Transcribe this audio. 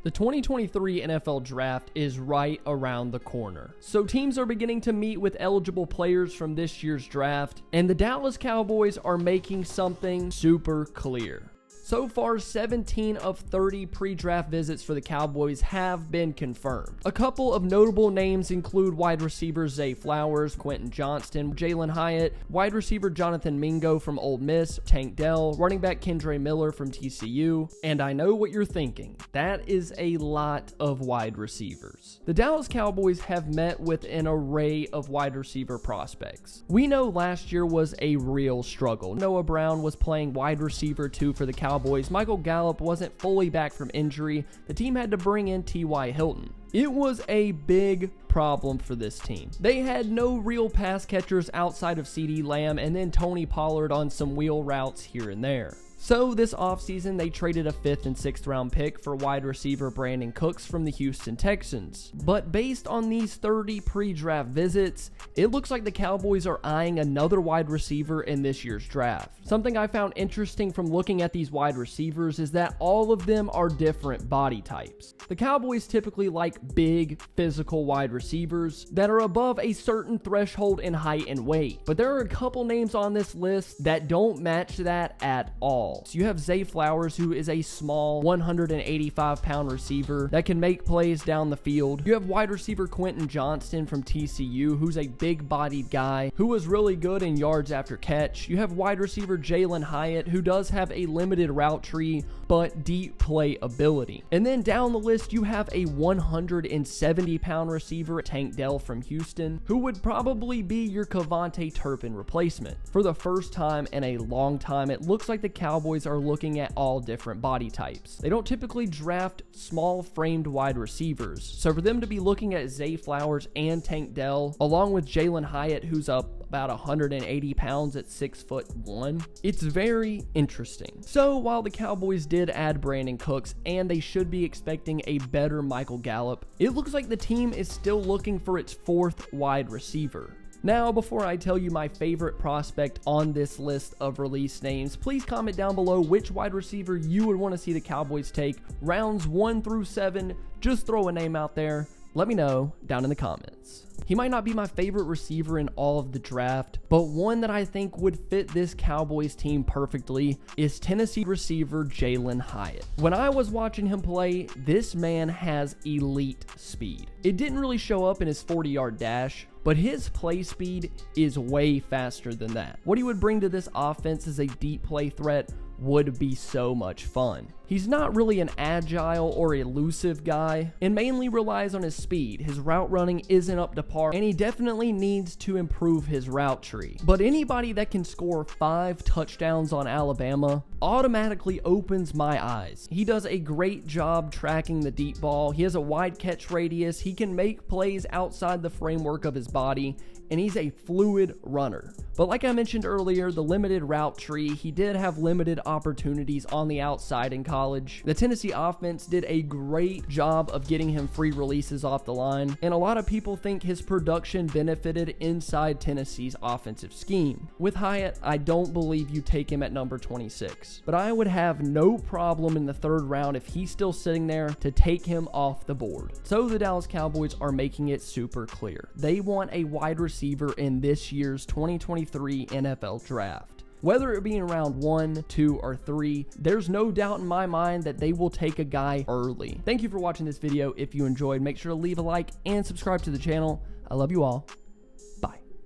The 2023 NFL Draft is right around the corner. So teams are beginning to meet with eligible players from this year's draft, and the Dallas Cowboys are making something super clear. So far, 17 of 30 pre-draft visits for the Cowboys have been confirmed. A couple of notable names include wide receiver Zay Flowers, Quentin Johnston, Jalen Hyatt, wide receiver Jonathan Mingo from Ole Miss, Tank Dell, running back Kendre Miller from TCU, and I know what you're thinking. That is a lot of wide receivers. The Dallas Cowboys have met with an array of wide receiver prospects. We know last year was a real struggle. Noah Brown was playing wide receiver 2 for the Cowboys. Michael Gallup wasn't fully back from injury. The team had to bring in T.Y. Hilton. It was a big problem for this team. They had no real pass catchers outside of CeeDee Lamb and then Tony Pollard on some wheel routes here and there. So this offseason, they traded a 5th and 6th round pick for wide receiver Brandon Cooks from the Houston Texans. But based on these 30 pre-draft visits, it looks like the Cowboys are eyeing another wide receiver in this year's draft. Something I found interesting from looking at these wide receivers is that all of them are different body types. The Cowboys typically like big, physical wide receivers that are above a certain threshold in height and weight. But there are a couple names on this list that don't match that at all. So you have Zay Flowers, who is a small 185-pound receiver that can make plays down the field. You have wide receiver Quentin Johnston from TCU, who's a big-bodied guy who was really good in yards after catch. You have wide receiver Jalen Hyatt, who does have a limited route tree, but deep play ability. And then down the list, you have a 170-pound receiver, Tank Dell from Houston, who would probably be your Kevontae Turpin replacement. For the first time in a long time, it looks like the Cowboys are looking at all different body types. They don't typically draft small framed wide receivers. So for them to be looking at Zay Flowers and Tank Dell, along with Jalen Hyatt, who's up about 180 pounds at 6'1", it's very interesting. So while the Cowboys did add Brandon Cooks and they should be expecting a better Michael Gallup, it looks like the team is still looking for its 4th wide receiver. Now, before I tell you my favorite prospect on this list of release names, please comment down below which wide receiver you would want to see the Cowboys take. Rounds 1 through 7, just throw a name out there. Let me know down in the comments. He might not be my favorite receiver in all of the draft, but one that I think would fit this Cowboys team perfectly is Tennessee receiver Jalen Hyatt. When I was watching him play, this man has elite speed. It didn't really show up in his 40-yard dash, but his play speed is way faster than that. What he would bring to this offense as a deep play threat would be so much fun. He's not really an agile or elusive guy and mainly relies on his speed. His route running isn't up to par and he definitely needs to improve his route tree. But anybody that can score 5 touchdowns on Alabama automatically opens my eyes. He does a great job tracking the deep ball. He has a wide catch radius. He can make plays outside the framework of his body, and he's a fluid runner. But like I mentioned earlier, the limited route tree, he did have limited opportunities on the outside in college. The Tennessee offense did a great job of getting him free releases off the line, and a lot of people think his production benefited inside Tennessee's offensive scheme. With Hyatt, I don't believe you take him at number 26, but I would have no problem in the 3rd round if he's still sitting there to take him off the board. So the Dallas Cowboys are making it super clear. They want a wide receiver in this year's 2023 NFL Draft. Whether it be in round 1, 2, or 3, there's no doubt in my mind that they will take a guy early. Thank you for watching this video. If you enjoyed, make sure to leave a like and subscribe to the channel. I love you all.